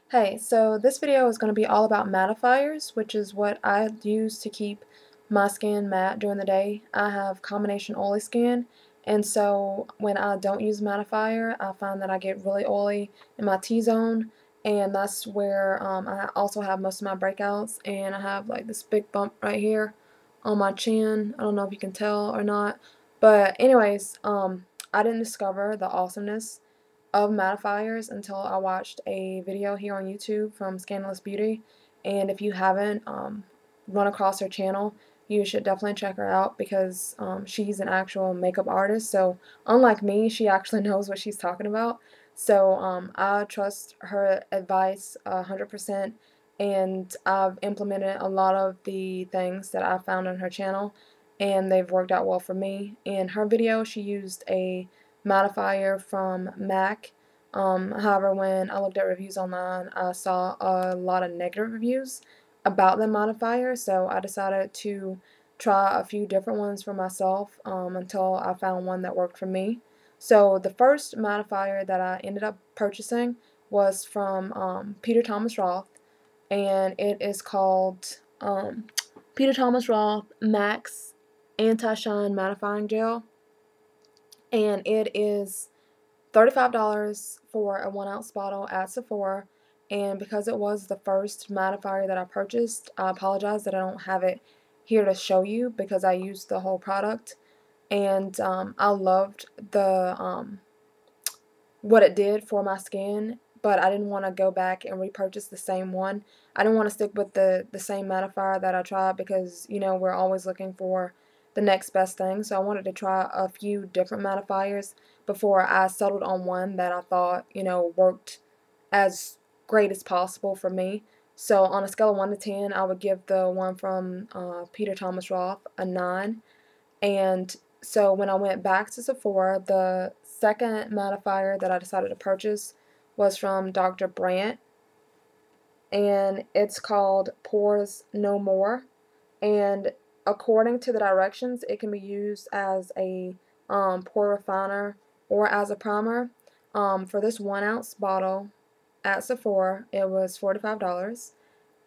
Hey, so this video is going to be all about mattifiers, which is what I use to keep my skin matte during the day. I have combination oily skin, and so when I don't use mattifier, I find that I get really oily in my T-zone, and that's where I also have most of my breakouts, and I have like this big bump right here on my chin. I don't know if you can tell or not, but anyways, I didn't discover the awesomeness of mattifiers until I watched a video here on YouTube from Scandalous Beauty, and if you haven't run across her channel, you should definitely check her out because she's an actual makeup artist. So unlike me, she actually knows what she's talking about. So I trust her advice 100%, and I've implemented a lot of the things that I found on her channel, and they've worked out well for me. In her video, she used a mattifier from m.a.c. However, when I looked at reviews online, I saw a lot of negative reviews about the mattifier, so I decided to try a few different ones for myself until I found one that worked for me. So the first mattifier that I ended up purchasing was from Thomas Roth, and it is called Peter Thomas Roth Max Anti-Shine Mattifying Gel, and it is $35 for a 1-ounce bottle at Sephora. And because it was the first mattifier that I purchased, I apologize that I don't have it here to show you because I used the whole product, and I loved the what it did for my skin, but I didn't want to go back and repurchase the same one. I didn't want to stick with the same mattifier that I tried because, you know, we're always looking for the next best thing. So I wanted to try a few different mattifiers before I settled on one that I thought, you know, worked as great as possible for me. So on a scale of 1 to 10, I would give the one from Peter Thomas Roth a 9. And so when I went back to Sephora, the second mattifier that I decided to purchase was from Dr. Brandt, and it's called Pores No More. And according to the directions, it can be used as a pore refiner or as a primer. For this 1-ounce bottle at Sephora, it was $45,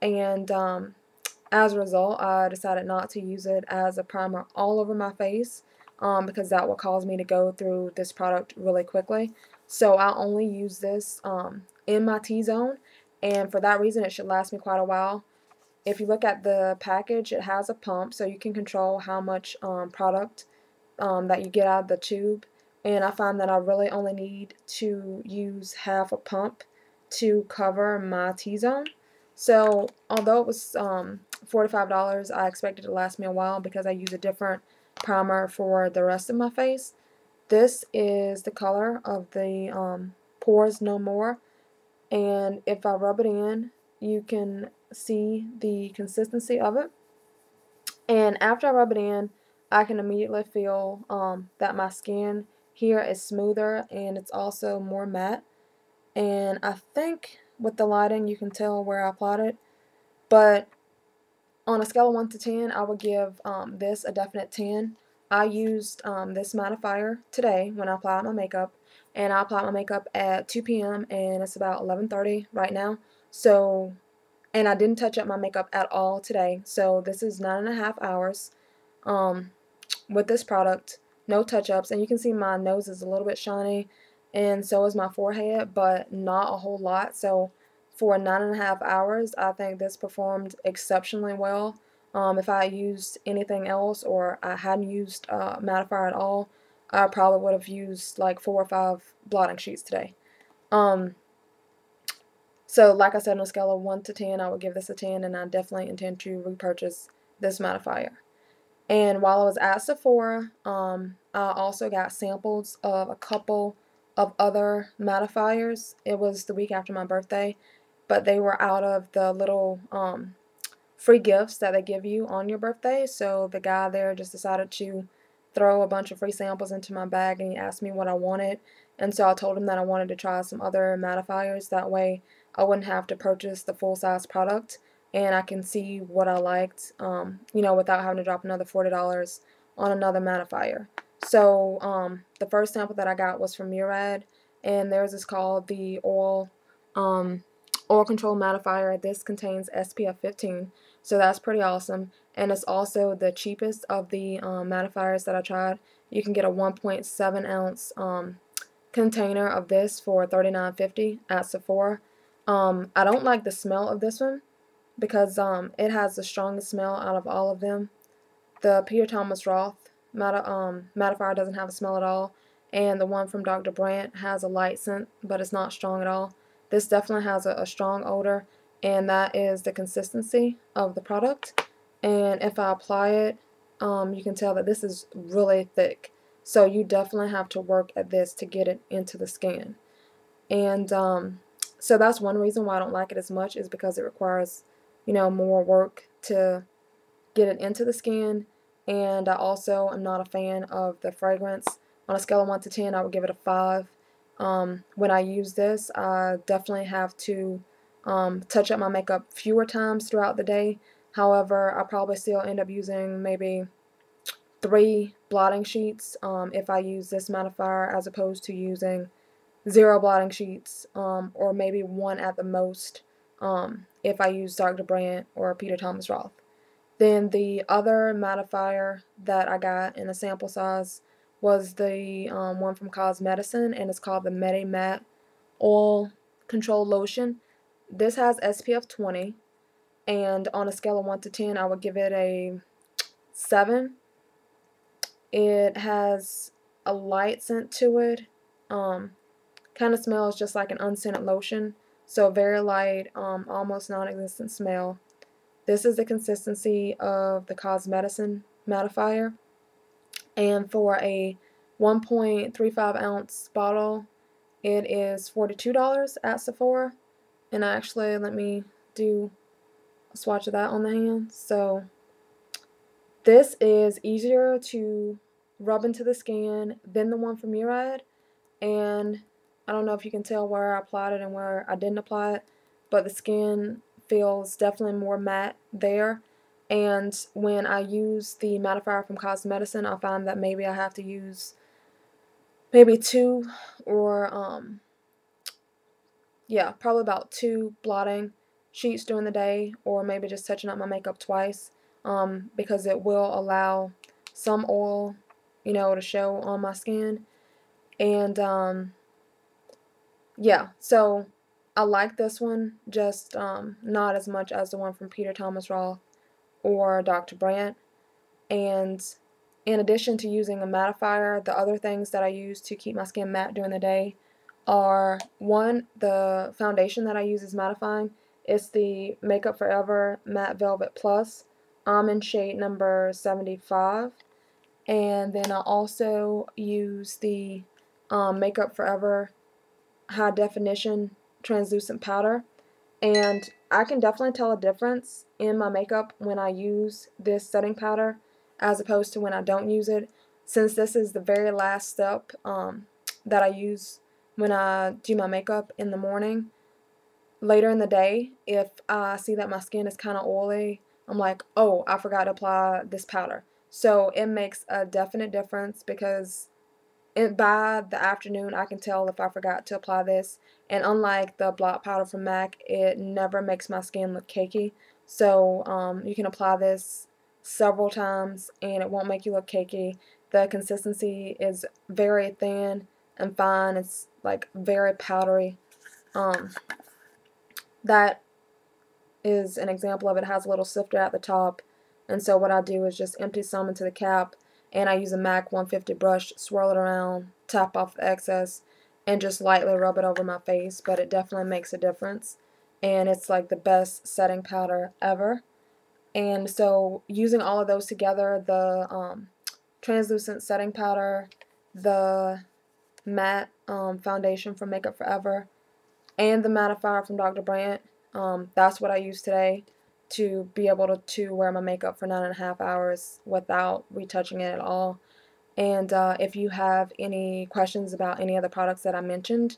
and as a result, I decided not to use it as a primer all over my face because that would cause me to go through this product really quickly. So I only use this in my T-zone, and for that reason, it should last me quite a while. If you look at the package, it has a pump, so you can control how much product that you get out of the tube. And I find that I really only need to use half a pump to cover my T-zone. So although it was $45, I expected it to last me a while because I use a different primer for the rest of my face. This is the color of the Pores No More, and if I rub it in, you can see the consistency of it. And after I rub it in, I can immediately feel that my skin here is smoother and it's also more matte. And I think with the lighting you can tell where I applied it, but on a scale of 1 to 10, I would give this a definite 10. I used this mattifier today when I applied my makeup, and I applied my makeup at 2 p.m. and it's about 11:30 right now. So, and I didn't touch up my makeup at all today. So this is 9.5 hours um, with this product, no touch-ups, and you can see my nose is a little bit shiny, and so is my forehead, but not a whole lot. So for 9.5 hours, I think this performed exceptionally well. If I used anything else or I hadn't used mattifier at all, I probably would have used like 4 or 5 blotting sheets today. Um, so like I said, on a scale of 1 to 10, I would give this a 10, and I definitely intend to repurchase this mattifier. And while I was at Sephora, I also got samples of a couple of other mattifiers. It was the week after my birthday, but they were out of the little free gifts that they give you on your birthday. So the guy there just decided to throw a bunch of free samples into my bag, and he asked me what I wanted. And so I told him that I wanted to try some other mattifiers. That way I wouldn't have to purchase the full-size product, and I can see what I liked, you know, without having to drop another $40 on another mattifier. So the first sample that I got was from Murad, and theirs is called the Oil oil control mattifier. This contains SPF 15, so that's pretty awesome. And it's also the cheapest of the mattifiers that I tried. You can get a 1.7 ounce container of this for $39.50 at Sephora. I don't like the smell of this one because it has the strongest smell out of all of them. The Thomas Roth mattifier doesn't have a smell at all, and the one from Dr. Brandt has a light scent, but it's not strong at all. This definitely has a strong odor, and that is the consistency of the product. And if I apply it, you can tell that this is really thick. So you definitely have to work at this to get it into the skin. And so that's one reason why I don't like it as much, is because it requires, more work to get it into the skin. And I also am not a fan of the fragrance. On a scale of 1 to 10, I would give it a 5. When I use this, I definitely have to touch up my makeup fewer times throughout the day. However, I probably still end up using maybe 3 blotting sheets if I use this mattifier, as opposed to using 0 blotting sheets, or maybe 1 at the most if I use Dr. Brandt or Peter Thomas Roth. Then the other mattifier that I got in a sample size was the one from Cosmedicine, and it's called the m.a.c Oil Control Lotion. This has SPF 20, and on a scale of 1 to 10, I would give it a 7. It has a light scent to it. Kind of smells just like an unscented lotion, so very light, almost non-existent smell. This is the consistency of the Cosmedicine mattifier, and for a 1.35 ounce bottle, it is $42 at Sephora. And actually, let me do a swatch of that on the hand. So this is easier to rub into the skin than the one from Murad, and I don't know if you can tell where I applied it and where I didn't apply it, but the skin feels definitely more matte there. And when I use the mattifier from Cosmedicine, I find that maybe I have to use maybe 2 or yeah, probably about 2 blotting sheets during the day, or maybe just touching up my makeup twice, because it will allow some oil, to show on my skin. And yeah, so I like this one, just not as much as the one from Peter Thomas Roth or Dr. Brandt. And in addition to using a mattifier, the other things that I use to keep my skin matte during the day are, 1, the foundation that I use is mattifying. It's the Makeup Forever Matte Velvet Plus. I'm in shade number 75. And then I also use the Makeup Forever High Definition Translucent Powder. And I can definitely tell a difference in my makeup when I use this setting powder as opposed to when I don't use it, since this is the very last step that I use when I do my makeup in the morning. Later in the day, if I see that my skin is kind of oily, I'm like, oh, I forgot to apply this powder. So it makes a definite difference, because by the afternoon I can tell if I forgot to apply this. And unlike the blot powder from MAC, it never makes my skin look cakey. So you can apply this several times and it won't make you look cakey. The consistency is very thin and fine. It's like very powdery. That is an example of it. It has a little sifter at the top, and so what I do is just empty some into the cap, and I use a MAC 150 brush, swirl it around, tap off the excess, and just lightly rub it over my face. But it definitely makes a difference, and it's like the best setting powder ever. And so using all of those together, the translucent setting powder, the matte foundation from Makeup Forever, and the mattifier from Dr. Brandt, that's what I use today to be able to wear my makeup for 9.5 hours without retouching it at all. And if you have any questions about any of the products that I mentioned,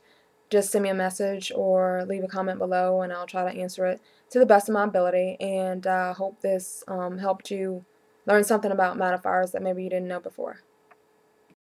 just send me a message or leave a comment below, and I'll try to answer it to the best of my ability. And I hope this helped you learn something about mattifiers that maybe you didn't know before.